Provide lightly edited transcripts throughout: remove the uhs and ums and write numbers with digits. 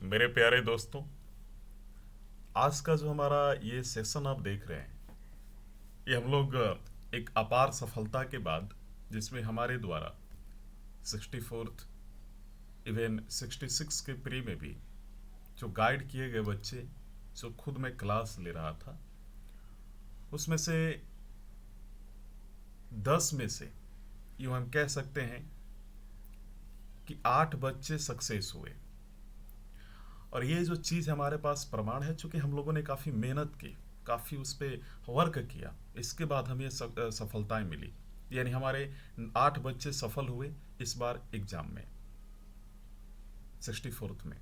मेरे प्यारे दोस्तों, आज का जो हमारा ये सेशन आप देख रहे हैं, ये हम लोग एक अपार सफलता के बाद, जिसमें हमारे द्वारा 64th इवन 66 के प्री में भी जो गाइड किए गए बच्चे, जो खुद मैं क्लास ले रहा था, उसमें से 10 में से यूँ हम कह सकते हैं कि 8 बच्चे सक्सेस हुए। और ये जो चीज़ हमारे पास प्रमाण है, चूंकि हम लोगों ने काफ़ी मेहनत की, काफ़ी उस पर वर्क किया, इसके बाद हमें सफलताएं मिली। यानी हमारे 8 बच्चे सफल हुए इस बार एग्जाम में, 64th में।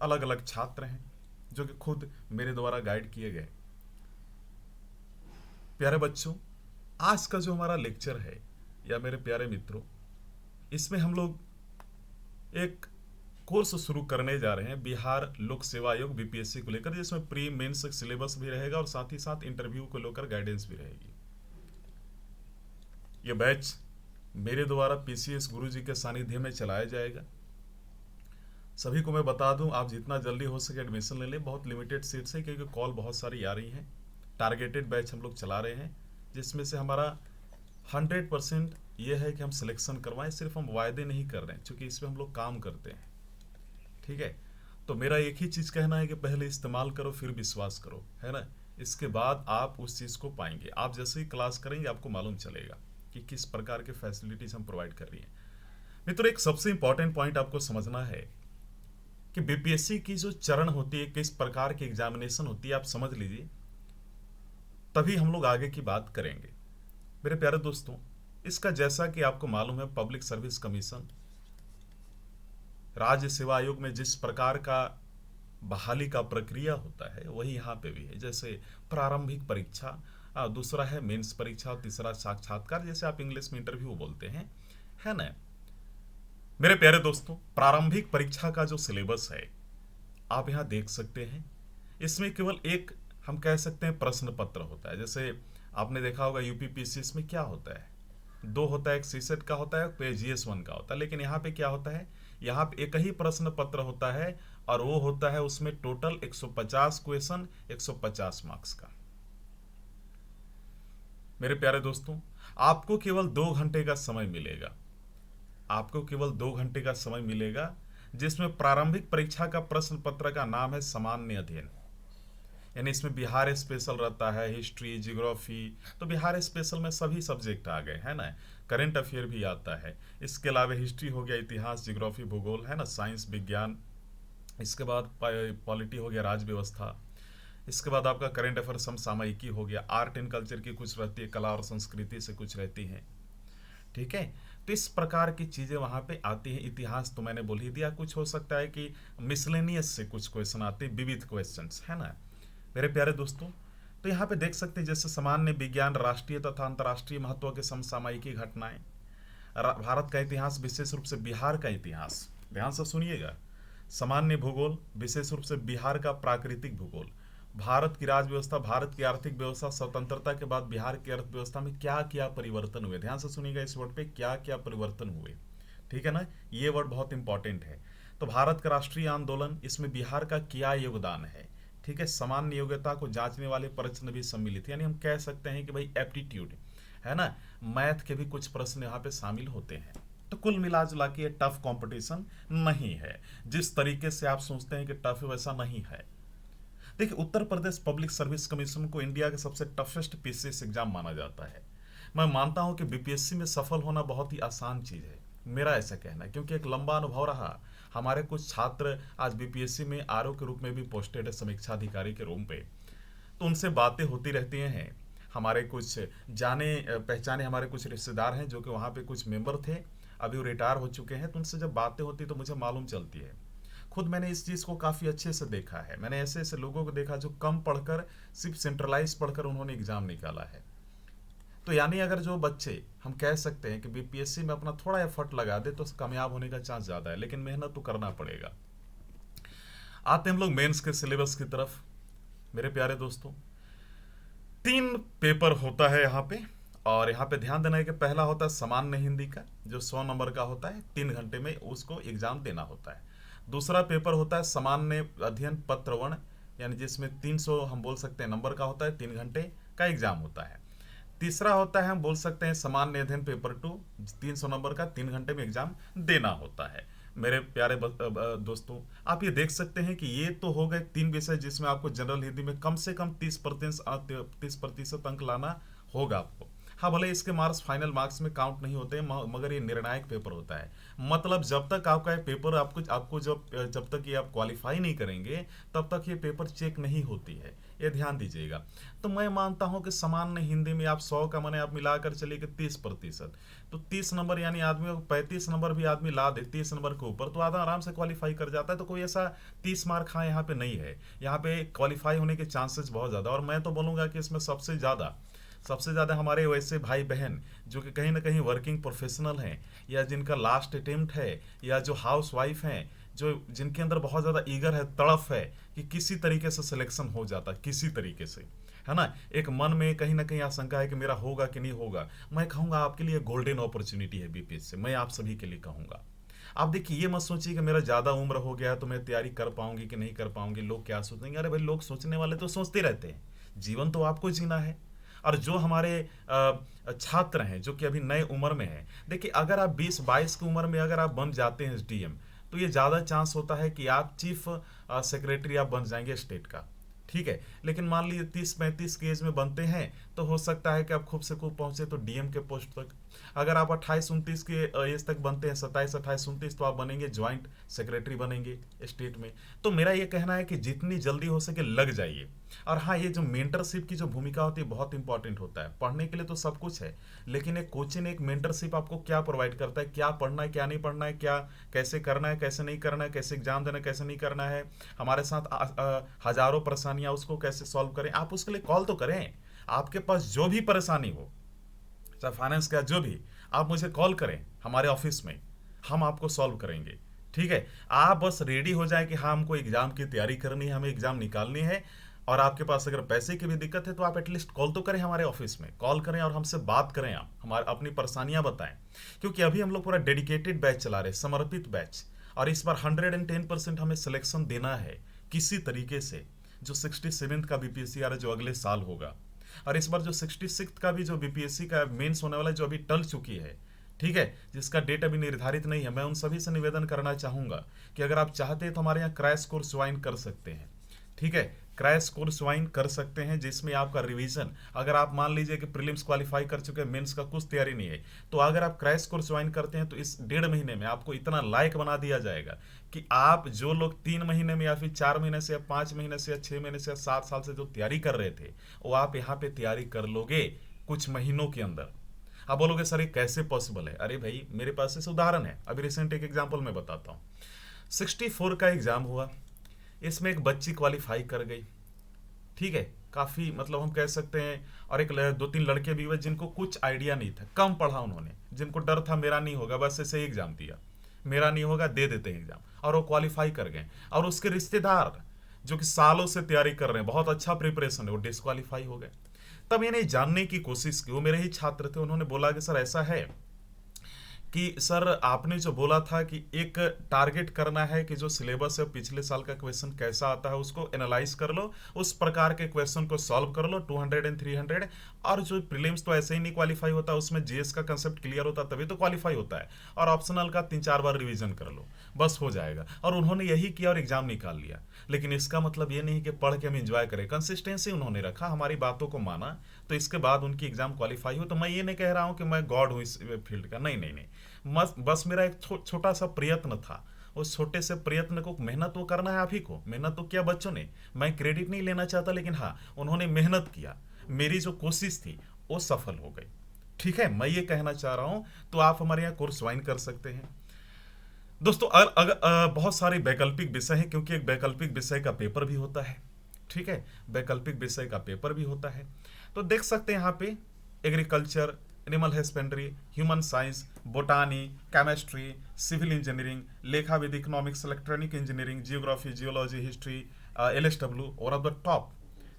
अलग अलग छात्र हैं जो कि खुद मेरे द्वारा गाइड किए गए। प्यारे बच्चों, आज का जो हमारा लेक्चर है, या मेरे प्यारे मित्रों, इसमें हम लोग एक कोर्स शुरू करने जा रहे हैं बिहार लोक सेवा आयोग बीपीएससी को लेकर, जिसमें प्री मेंस सिलेबस भी रहेगा और साथ ही साथ इंटरव्यू को लेकर गाइडेंस भी रहेगी। यह बैच मेरे द्वारा पीसीएस गुरुजी के सानिध्य में चलाया जाएगा। सभी को मैं बता दूं, आप जितना जल्दी हो सके एडमिशन ले लें। बहुत लिमिटेड सीट्स है क्योंकि कॉल बहुत सारी आ रही हैं। टारगेटेड बैच हम लोग चला रहे हैं, जिसमें से हमारा 100% ये है कि हम सिलेक्शन करवाएं। सिर्फ हम वायदे नहीं कर रहे हैं, क्योंकि इसमें हम लोग काम करते हैं। ठीक है, तो मेरा एक ही चीज़ कहना है कि पहले इस्तेमाल करो, फिर विश्वास करो, है ना। इसके बाद आप उस चीज़ को पाएंगे। आप जैसे ही क्लास करेंगे आपको मालूम चलेगा कि किस प्रकार के फैसिलिटीज हम प्रोवाइड कर रही हैं। मित्रों, एक सबसे इंपॉर्टेंट पॉइंट आपको समझना है कि बीपीएससी की जो चरण होती है, किस प्रकार की एग्जामिनेशन होती है, आप समझ लीजिए, तभी हम लोग आगे की बात करेंगे। मेरे प्यारे दोस्तों, इसका जैसा कि आपको मालूम है, पब्लिक सर्विस कमीशन, राज्य सेवा आयोग में जिस प्रकार का बहाली का प्रक्रिया होता है, वही यहाँ पे भी है। जैसे प्रारंभिक परीक्षा, दूसरा है मेंस परीक्षा, और तीसरा साक्षात्कार, जैसे आप इंग्लिश में इंटरव्यू बोलते हैं, है ना। मेरे प्यारे दोस्तों, प्रारंभिक परीक्षा का जो सिलेबस है आप यहाँ देख सकते हैं। इसमें केवल एक, हम कह सकते हैं, प्रश्न पत्र होता है। जैसे आपने देखा होगा यूपीपीसीएस में क्या होता है, 2 होता है, एक सीसेट का होता है, एक जीएस1 का होता है। लेकिन यहाँ पे क्या होता है, यहाँ पे एक ही प्रश्न पत्र होता है, और वो होता है उसमें टोटल 150 क्वेश्चन, 150 मार्क्स का। मेरे प्यारे दोस्तों, आपको केवल 2 घंटे का समय मिलेगा। आपको केवल 2 घंटे का समय मिलेगा, जिसमें प्रारंभिक परीक्षा का प्रश्न पत्र का नाम है सामान्य अध्ययन। यानी इसमें बिहार स्पेशल रहता है, हिस्ट्री, जियोग्राफी। तो बिहार स्पेशल में सभी सब्जेक्ट आ गए, है ना। करंट अफेयर भी आता है। इसके अलावा हिस्ट्री हो गया, इतिहास, जियोग्राफी, भूगोल, है ना, साइंस, विज्ञान। इसके बाद पॉलिटी हो गया, राज्य व्यवस्था। इसके बाद आपका करंट अफेयर समसामयिकी हो गया। आर्ट एंड कल्चर की कुछ रहती है, कला और संस्कृति से कुछ रहती है। ठीक है, तो इस प्रकार की चीजें वहां पे आती हैं। इतिहास तो मैंने बोल ही दिया। कुछ हो सकता है कि मिसलेनियस से कुछ क्वेश्चन आते हैं, विविध क्वेश्चंस, है ना। मेरे प्यारे दोस्तों, तो यहाँ पे देख सकते हैं, जैसे सामान्य विज्ञान, राष्ट्रीय तथा अंतर्राष्ट्रीय महत्व के समसामयिकी घटनाएं, भारत का इतिहास, विशेष रूप से बिहार का इतिहास, ध्यान से सुनिएगा। सामान्य भूगोल, विशेष रूप से बिहार का प्राकृतिक भूगोल, भारत की राज्य व्यवस्था, भारत की आर्थिक व्यवस्था, स्वतंत्रता के बाद बिहार की अर्थव्यवस्था में क्या क्या परिवर्तन हुए। ध्यान से सुनिएगा इस वर्ड पे, क्या क्या परिवर्तन हुए। ठीक है ना, ये वर्ड बहुत इंपॉर्टेंट है। तो भारत का राष्ट्रीय आंदोलन, इसमें बिहार का क्या योगदान है। ठीक है, सामान्य योग्यता को जांचने वाले प्रश्न भी सम्मिलित, यानी हम कह सकते हैं कि भाई एप्टीट्यूड, है ना, मैथ के भी कुछ प्रश्न यहाँ पे शामिल होते हैं। तो कुल मिला जुला के ये टफ कंपटीशन नहीं है। जिस तरीके से आप सोचते हैं कि टफ है, वैसा नहीं है। देखिए, Uttar Pradesh public service commission को इंडिया के सबसे टफेस्ट पीसीएस एग्जाम माना जाता है। मैं मानता हूं कि बीपीएससी में सफल होना बहुत ही आसान चीज है, मेरा ऐसा कहना है, क्योंकि एक लंबा अनुभव रहा। हमारे कुछ छात्र आज बीपीएससी में आरओ के रूप में भी पोस्टेड है, समीक्षा अधिकारी के रूप पे। तो उनसे बातें होती रहती हैं। हमारे कुछ जाने पहचाने हमारे कुछ रिश्तेदार हैं जो कि वहाँ पे कुछ मेंबर थे, अभी वो रिटायर हो चुके हैं। तो उनसे जब बातें होती तो मुझे मालूम चलती है। खुद मैंने इस चीज़ को काफ़ी अच्छे से देखा है। मैंने ऐसे ऐसे लोगों को देखा जो कम पढ़कर, सिर्फ सेंट्रलाइज पढ़कर उन्होंने एग्जाम निकाला है। तो यानी अगर जो बच्चे, हम कह सकते हैं कि बीपीएससी में अपना थोड़ा एफर्ट लगा दे तो कामयाब होने का चांस ज़्यादा है, लेकिन मेहनत तो करना पड़ेगा। आते हम लोग मेंस के सिलेबस की तरफ। मेरे प्यारे दोस्तों, 3 पेपर होता है यहाँ पे, और यहाँ पे ध्यान देना है कि पहला होता है सामान्य हिंदी का, जो 100 नंबर का होता है, 3 घंटे में उसको एग्जाम देना होता है। दूसरा पेपर होता है सामान्य अध्ययन पत्र 1, यानी जिसमें 300 हम बोल सकते हैं नंबर का होता है, 3 घंटे का एग्जाम होता है। तीसरा होता है हम बोल सकते हैं सामान्य अध्ययन पेपर 2, 300 नंबर का 3 घंटे में एग्जाम देना होता है। मेरे प्यारे दोस्तों, आप ये देख सकते हैं कि ये तो हो गए 3 विषय जिसमें आपको जनरल हिंदी में कम से कम 30% अंक लाना होगा आपको। हाँ, भले इसके मार्क्स फाइनल मार्क्स में काउंट नहीं होते हैं, मगर ये निर्णायक पेपर होता है। मतलब जब तक आपका ये पेपर आपको जब तक ये आप क्वालिफाई नहीं करेंगे तब तक ये पेपर चेक नहीं होती है, ये ध्यान दीजिएगा। तो मैं मानता हूं कि सामान्य हिंदी में आप 100 का माने आप मिलाकर चलिए कि 30%, तो 30 नंबर यानी आदमी को 35 नंबर भी आदमी ला दे 30 नंबर के ऊपर, तो आधा आराम से क्वालिफाई कर जाता है। तो कोई ऐसा 30 मार्क हाँ यहाँ पे नहीं है, यहाँ पे क्वालिफाई होने के चांसेस बहुत ज़्यादा। और मैं तो बोलूँगा कि इसमें सबसे ज़्यादा हमारे वैसे भाई बहन जो कि कहीं ना कहीं वर्किंग प्रोफेशनल हैं, या जिनका लास्ट अटेम्प्ट है, या जो हाउस वाइफ हैं, जो जिनके अंदर बहुत ज़्यादा ईगर है, तड़फ है कि किसी तरीके से सिलेक्शन हो जाता, किसी तरीके से, है ना, एक मन में कहीं ना कहीं आशंका है कि मेरा होगा कि नहीं होगा। मैं कहूँगा आपके लिए गोल्डन अपॉर्चुनिटी है बीपीएस से, मैं आप सभी के लिए कहूँगा। आप देखिए, ये मत सोचिए कि मेरा ज़्यादा उम्र हो गया है तो मैं तैयारी कर पाऊंगी कि नहीं कर पाऊंगी, लोग क्या सोचेंगे। अरे भाई, लोग सोचने वाले तो सोचते रहते हैं, जीवन तो आपको जीना है। और जो हमारे छात्र हैं जो कि अभी नए उम्र में हैं, देखिए अगर आप 20-22 की उम्र में अगर आप बन जाते हैं एसडीएम, तो ये ज़्यादा चांस होता है कि आप चीफ सेक्रेटरी आप बन जाएंगे स्टेट का, ठीक है। लेकिन मान लीजिए 30-35 की एज में बनते हैं तो हो सकता है कि आप खूब से खूब पहुंचे तो डीएम के पोस्ट तक। अगर आप 28-29 के एज तक बनते हैं, 27-28-29, तो आप बनेंगे ज्वाइंट सेक्रेटरी बनेंगे स्टेट में। तो मेरा ये कहना है कि जितनी जल्दी हो सके लग जाइए। और हाँ, ये जो मेंटरशिप की जो भूमिका होती है बहुत इंपॉर्टेंट होता है। पढ़ने के लिए तो सब कुछ है, लेकिन एक कोचिंग एक मेंटरशिप आपको क्या प्रोवाइड करता है, क्या पढ़ना है क्या नहीं पढ़ना है, क्या कैसे करना है कैसे नहीं करना है, कैसे एग्जाम देना है कैसे नहीं करना है, हमारे साथ हजारों परेशानियां, उसको कैसे सॉल्व करें। आप उसके लिए कॉल तो करें, आपके पास जो भी परेशानी हो, चाहे फाइनेंस का जो भी, आप मुझे कॉल करें हमारे ऑफिस में, हम आपको सॉल्व करेंगे, ठीक है। आप बस रेडी हो जाए कि हाँ हमको एग्जाम की तैयारी करनी है, हमें एग्जाम निकालनी है। और आपके पास अगर पैसे की भी दिक्कत है तो आप एटलीस्ट कॉल तो करें, हमारे ऑफिस में कॉल करें और हमसे बात करें, आप हमारे अपनी परेशानियां बताएं। क्योंकि अभी हम लोग पूरा डेडिकेटेड बैच चला रहे हैं, समर्पित बैच, और इस बार 110% हमें सिलेक्शन देना है किसी तरीके से। जो 67th का बीपीएससी आ रहा है जो अगले साल होगा, और इस बार जो 66th का भी जो बीपीएससी का मेंस होने वाला है जो अभी टल चुकी है, ठीक है, जिसका डेट अभी निर्धारित नहीं है, मैं उन सभी से निवेदन करना चाहूंगा कि अगर आप चाहते हैं तो हमारे यहाँ क्रैश कोर्स ज्वाइन कर सकते हैं, ठीक है। क्रैश कोर्स ज्वाइन कर सकते हैं जिसमें आपका रिवीजन, अगर आप मान लीजिए कि प्रीलिम्स क्वालिफाई कर चुके हैं, मेंस का कुछ तैयारी नहीं है, तो अगर आप क्रैश कोर्स ज्वाइन करते हैं तो इस 1.5 महीने में आपको इतना लायक बना दिया जाएगा कि आप जो लोग 3 महीने में या फिर 4 महीने से या 5 महीने से या 6 महीने से या 7 साल से जो तैयारी कर रहे थे, वो आप यहाँ पे तैयारी कर लोगे कुछ महीनों के अंदर। आप बोलोगे सर ये कैसे पॉसिबल है? अरे भाई, मेरे पास इस उदाहरण है, अभी रिसेंट एक एग्जाम्पल मैं बताता हूँ। 64 का एग्जाम हुआ, इसमें एक बच्ची क्वालिफाई कर गई, ठीक है, काफी मतलब हम कह सकते हैं। और एक 2-3 लड़के भी हुए जिनको कुछ आइडिया नहीं था, कम पढ़ा उन्होंने, जिनको डर था मेरा नहीं होगा, बस ऐसे ही एग्जाम दिया, मेरा नहीं होगा दे देते हैं एग्जाम, और वो क्वालिफाई कर गए। और उसके रिश्तेदार जो कि सालों से तैयारी कर रहे हैं, बहुत अच्छा प्रिपरेशन है, वो डिस्क्वालीफाई हो गए। तब मैंने जानने की कोशिश की, वो मेरे ही छात्र थे, उन्होंने बोला कि सर ऐसा है कि सर आपने जो बोला था कि एक टारगेट करना है कि जो सिलेबस है पिछले साल का क्वेश्चन कैसा आता है उसको एनालाइज कर लो, उस प्रकार के क्वेश्चन को सॉल्व कर लो 200 एंड 300, और जो प्रीलिम्स तो ऐसे ही नहीं क्वालिफाई होता, उसमें जीएस का कंसेप्ट क्लियर होता तभी तो क्वालिफाई होता है, और ऑप्शनल का 3-4 बार रिवीजन कर लो, बस हो जाएगा। और उन्होंने यही किया और एग्जाम निकाल लिया। लेकिन इसका मतलब ये नहीं कि पढ़ के हम इंजॉय करें, कंसिस्टेंसी उन्होंने रखा, हमारी बातों को माना, तो इसके बाद उनकी एग्जाम क्वालिफाई हो। तो मैं ये नहीं कह रहा हूँ कि मैं गॉड हूँ इस फील्ड का, नहीं नहीं नहीं, बस मेरा एक छोटा सा प्रयत्न था। उस छोटे से प्रयत्न को, मेहनत तो करना है आप ही को, मेहनत तो किया बच्चों ने, मैं क्रेडिट नहीं लेना चाहता, लेकिन हाँ उन्होंने मेहनत किया, मेरी जो कोशिश थी वो सफल हो गई, ठीक है, मैं ये कहना चाह रहा हूं। तो आप हमारे यहाँ कोर्स ज्वाइन कर सकते हैं दोस्तों। बहुत सारे वैकल्पिक विषय हैं, क्योंकि एक वैकल्पिक विषय का पेपर भी होता है, ठीक है, वैकल्पिक विषय का पेपर भी होता है। तो देख सकते हैं यहाँ पे agriculture, animal husbandry, human science, botany, chemistry, civil engineering, लेखा विधि, economics, electronic engineering, geography, geology, history, LSW, one of the top.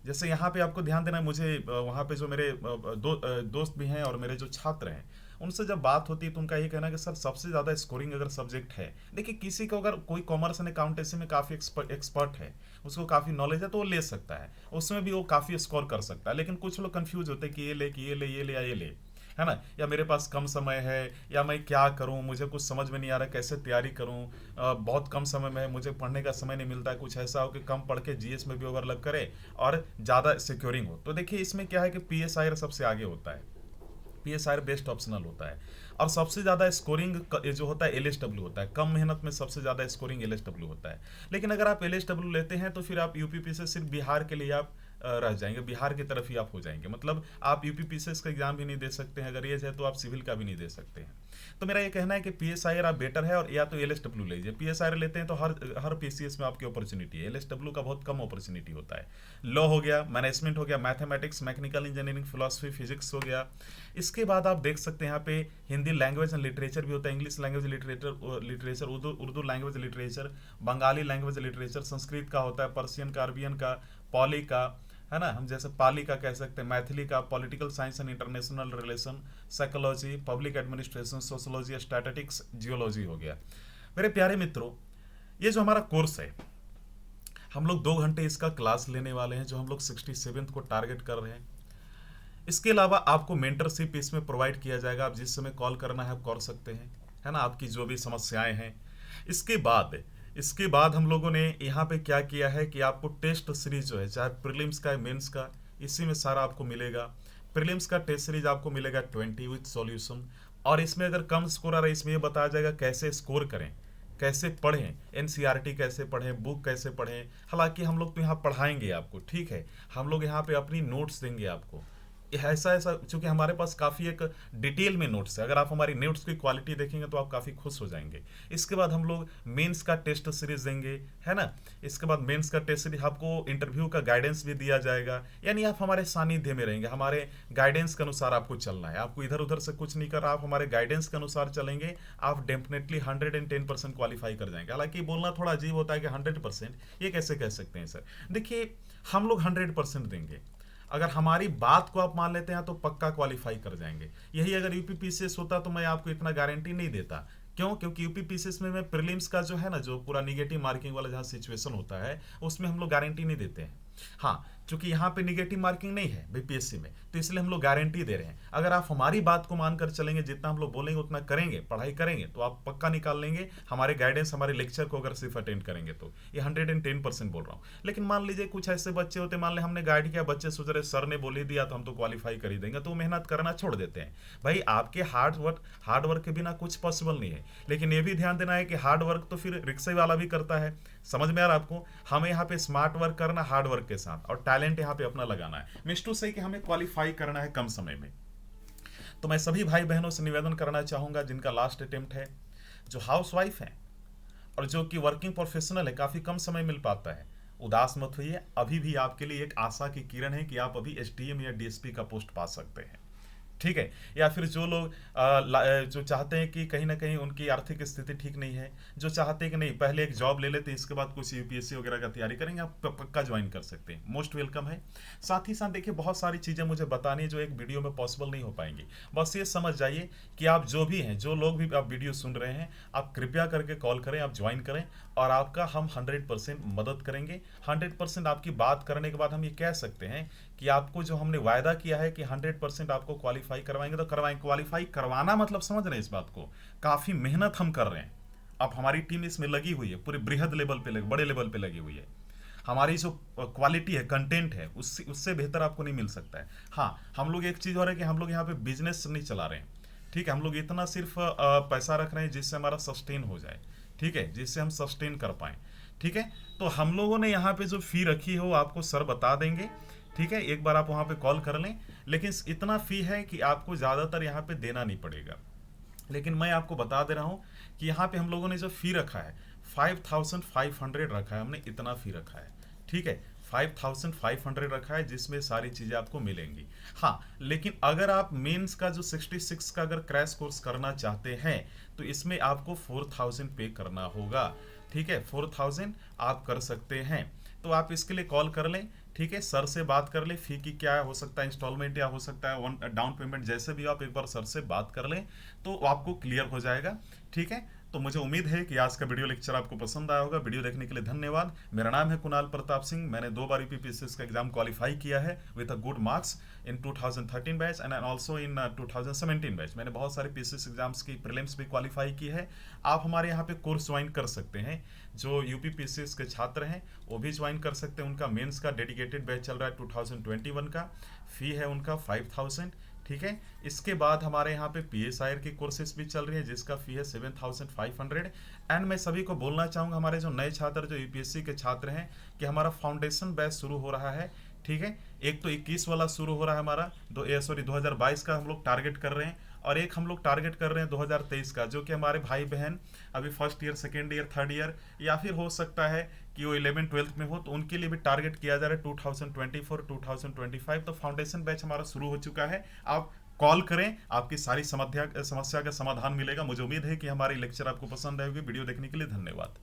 जैसे यहाँ पे आपको ध्यान देना है, मुझे वहाँ पे जो मेरे दोस्त भी हैं और मेरे जो छात्र हैं, उनसे जब बात होती है तो उनका ये कहना है कि सर सबसे ज़्यादा स्कोरिंग अगर सब्जेक्ट है, देखिए किसी को अगर कोई कॉमर्स एंड अकाउंटेंसी में काफ़ी एक्सपर्ट है, उसको काफ़ी नॉलेज है, तो वो ले सकता है, उसमें भी वो काफ़ी स्कोर कर सकता है। लेकिन कुछ लोग कंफ्यूज होते हैं कि ये ले, कि ये ले, ये ले या ये ले, है ना, या मेरे पास कम समय है, या मैं क्या करूं, मुझे कुछ समझ में नहीं आ रहा कैसे तैयारी करूं, बहुत कम समय में है, मुझे पढ़ने का समय नहीं मिलता है, कुछ ऐसा हो कि कम पढ़ के जीएस में भी ओवरलैप करे और ज़्यादा सिक्योरिंग हो। तो देखिए इसमें क्या है कि पीएसआई सबसे आगे होता है, पीएसआई बेस्ट ऑप्शनल होता है। और सबसे ज़्यादा स्कोरिंग जो होता है एलएसडब्ल्यू होता है, कम मेहनत में सबसे ज़्यादा स्कोरिंग एलएसडब्ल्यू होता है। लेकिन अगर आप एलएसडब्ल्यू लेते हैं तो फिर आप यूपीपी से सिर्फ बिहार के लिए आप रह जाएंगे, बिहार की तरफ ही आप हो जाएंगे, मतलब आप यूपीपीसीएस का एग्जाम भी नहीं दे सकते हैं, अगर एज है तो आप सिविल का भी नहीं दे सकते हैं। तो मेरा ये कहना है कि पीएसआईआर आप बेटर है, और या तो एलएसडब्ल्यू लीजिए। पीएसआईआर लेते हैं तो हर पीसीएस में आपकी अपॉर्चुनिटी है, एलएसडब्ल्यू का बहुत कम अपॉर्चुनिटी होता है। लॉ हो गया, मैनेजमेंट हो गया, mathematics, mechanical engineering, philosophy, physics हो गया। इसके बाद आप देख सकते हैं यहाँ पे हिंदी लैंग्वेज एंड लिटरेचर भी होता है, English language literature, Urdu language literature, Bengali language literature, Sanskrit का होता है, पर्शियन का, अरबियन का, पॉली का, है ना, हम जैसे पाली का कह सकते हैं, मैथिली का, political science and international relation, psychology, public administration, sociology, statistics, geology हो गया। मेरे प्यारे मित्रों, ये जो हमारा कोर्स है, हम लोग 2 घंटे इसका क्लास लेने वाले हैं, जो हम लोग 67th को टारगेट कर रहे हैं। इसके अलावा आपको मेंटरशिप इसमें प्रोवाइड किया जाएगा, आप जिस समय कॉल करना है आप कर सकते हैं, है ना, आपकी जो भी समस्याएं हैं। इसके बाद हम लोगों ने यहाँ पे क्या किया है कि आपको टेस्ट सीरीज जो है, चाहे प्रीलिम्स का है, मेंस का, इसी में सारा आपको मिलेगा। प्रीलिम्स का टेस्ट सीरीज आपको मिलेगा 20 विथ सॉल्यूशन, और इसमें अगर कम स्कोर आ रहा है, इसमें ये बताया जाएगा कैसे स्कोर करें, कैसे पढ़ें, एनसीईआरटी कैसे पढ़ें, बुक कैसे पढ़ें। हालांकि हम लोग तो यहाँ पढ़ाएंगे आपको, ठीक है, हम लोग यहाँ पे अपनी नोट्स देंगे आपको, ऐसा ऐसा, चूंकि हमारे पास काफ़ी एक डिटेल में नोट्स है, अगर आप हमारी नोट्स की क्वालिटी देखेंगे तो आप काफ़ी खुश हो जाएंगे। इसके बाद हम लोग मेंस का टेस्ट सीरीज देंगे, है ना, इसके बाद मेंस का टेस्ट सीरीज, आपको इंटरव्यू का गाइडेंस भी दिया जाएगा, यानी आप हमारे सानिध्य में रहेंगे, हमारे गाइडेंस के अनुसार आपको चलना है, आपको इधर उधर से कुछ नहीं कर रहा, आप हमारे गाइडेंस के अनुसार चलेंगे, आप डेफिनेटली 110% क्वालिफाई कर जाएंगे। हालांकि बोलना थोड़ा अजीब होता है कि 100%, ये कैसे कह सकते हैं सर? देखिए हम लोग 100% देंगे, अगर हमारी बात को आप मान लेते हैं तो पक्का क्वालिफाई कर जाएंगे। यही अगर यूपीपीसीएस होता तो मैं आपको इतना गारंटी नहीं देता। क्यों? क्योंकि यूपीपीसीएस में मैं प्रीलिम्स का जो है ना, जो पूरा निगेटिव मार्किंग वाला जहाँ सिचुएशन होता है, उसमें हम लोग गारंटी नहीं देते हैं। हाँ, क्योंकि यहाँ पे निगेटिव मार्किंग नहीं है बीपीएससी में, तो इसलिए हम लोग गारंटी दे रहे हैं। अगर आप हमारी बात को मानकर चलेंगे, जितना हम लोग बोलेंगे उतना करेंगे, पढ़ाई करेंगे, तो आप पक्का निकाल लेंगे। हमारे गाइडेंस, हमारे लेक्चर को अगर सिर्फ अटेंड करेंगे तो ये 110% बोल रहा हूँ। लेकिन मान लीजिए कुछ ऐसे बच्चे होते, मान लें हमने गाइड किया, बच्चे सोच रहे सर ने बोल ही दिया तो हम तो क्वालिफाई कर ही देंगे, तो मेहनत करना छोड़ देते हैं। भाई आपके हार्ड वर्क के बिना कुछ पॉसिबल नहीं है। लेकिन ये भी ध्यान देना है कि हार्ड वर्क तो फिर रिक्शे वाला भी करता है, समझ में आ रहा है आपको? हमें यहाँ पे स्मार्ट वर्क करना हार्ड वर्क के साथ, और टैलेंट यहाँ पे अपना लगाना है। मिस्टू से कि हमें क्वालिफाई करना है कम समय में। तो मैं सभी भाई बहनों से निवेदन करना चाहूंगा, जिनका लास्ट अटेम्प्ट है, जो हाउस वाइफ है और जो कि वर्किंग प्रोफेशनल है, काफी कम समय मिल पाता है, उदास मत होइए। अभी भी आपके लिए एक आशा की किरण है कि आप अभी एसडीएम या डीएसपी का पोस्ट पा सकते हैं, ठीक है। या फिर जो लोग जो चाहते हैं कि कहीं ना कहीं उनकी आर्थिक स्थिति ठीक नहीं है, जो चाहते हैं कि नहीं पहले एक जॉब ले लेते हैं, इसके बाद कुछ यूपीएससी वगैरह का तैयारी करेंगे, आप पक्का ज्वाइन कर सकते हैं, मोस्ट वेलकम है। साथ ही साथ देखिए बहुत सारी चीज़ें मुझे बतानी है जो एक वीडियो में पॉसिबल नहीं हो पाएंगी। बस ये समझ जाइए कि आप जो भी हैं, जो लोग भी आप वीडियो सुन रहे हैं, आप कृपया करके कॉल करें, आप ज्वाइन करें, और आपका हम 100% मदद करेंगे। 100% आपकी बात करने के बाद हम ये कह सकते हैं कि आपको जो हमने वायदा किया है कि 100% आपको क्वालिफाई करवाएंगे, तो करवाएंगे। क्वालिफाई करवाना मतलब समझ रहे हैं इस बात को, काफ़ी मेहनत हम कर रहे हैं। अब हमारी टीम इसमें लगी हुई है, पूरे बृहद लेवल पे, बड़े लेवल पे लगी हुई है। हमारी जो क्वालिटी है, कंटेंट है, उससे बेहतर आपको नहीं मिल सकता है। हाँ, हम लोग एक चीज़ और है कि हम लोग यहाँ पे बिजनेस नहीं चला रहे हैं, ठीक है। हम लोग इतना सिर्फ पैसा रख रहे हैं जिससे हमारा सस्टेन हो जाए, ठीक है, जिससे हम सस्टेन कर पाएँ, ठीक है। तो हम लोगों ने यहाँ पे जो फ़ी रखी है वो आपको सर बता देंगे, ठीक है। एक बार आप वहाँ पे कॉल कर लें, लेकिन इतना फ़ी है कि आपको ज़्यादातर यहाँ पे देना नहीं पड़ेगा। लेकिन मैं आपको बता दे रहा हूँ कि यहाँ पे हम लोगों ने जो फ़ी रखा है 5500 रखा है, हमने इतना फ़ी रखा है, ठीक है। 5500 रखा है, जिसमें सारी चीज़ें आपको मिलेंगी। हाँ, लेकिन अगर आप मेंस का जो 66 का अगर क्रैश कोर्स करना चाहते हैं तो इसमें आपको 4000 पे करना होगा, ठीक है। 4000 आप कर सकते हैं, तो आप इसके लिए कॉल कर लें। ठीक है, सर से बात कर ले, फी की क्या हो सकता है, इंस्टॉलमेंट या हो सकता है वन डाउन पेमेंट, जैसे भी आप एक बार सर से बात कर लें तो आपको क्लियर हो जाएगा। ठीक है, तो मुझे उम्मीद है कि आज का वीडियो लेक्चर आपको पसंद आया होगा। वीडियो देखने के लिए धन्यवाद। मेरा नाम है कुणाल प्रताप सिंह। मैंने 2 बार यूपीपीएससी का एग्जाम क्वालिफाई किया है with a good marks in 2013 batch and also in 2017 batch. मैंने बहुत सारे पीसीएस एग्जाम्स की प्रीलिम्स भी क्वालिफाई की है। आप हमारे यहाँ पे कोर्स ज्वाइन कर सकते हैं। जो यूपीपीएससी के छात्र हैं वो भी ज्वाइन कर सकते हैं। उनका मेंस का डेडिकेटेड बैच चल रहा है 2021 का। फी है उनका 5000। ठीक है, इसके बाद हमारे यहाँ पे पीएसआईआर की कोर्सेज भी चल रही है जिसका फी है 7500। एंड मैं सभी को बोलना चाहूँगा, हमारे जो नए छात्र जो यूपीएससी के छात्र हैं, कि हमारा फाउंडेशन बैच शुरू हो रहा है। ठीक है, एक तो 21 वाला शुरू हो रहा है हमारा, 2022 का हम लोग टारगेट कर रहे हैं, और एक हम लोग टारगेट कर रहे हैं 2023 का, जो कि हमारे भाई बहन अभी first year, second year, third year, या फिर हो सकता है कि वो 11th-12th में हो, तो उनके लिए भी टारगेट किया जा रहा है 2024 2025। तो फाउंडेशन बैच हमारा शुरू हो चुका है। आप कॉल करें, आपकी सारी समस्या का समाधान मिलेगा। मुझे उम्मीद है कि हमारी लेक्चर आपको पसंद आएगी। वीडियो देखने के लिए धन्यवाद।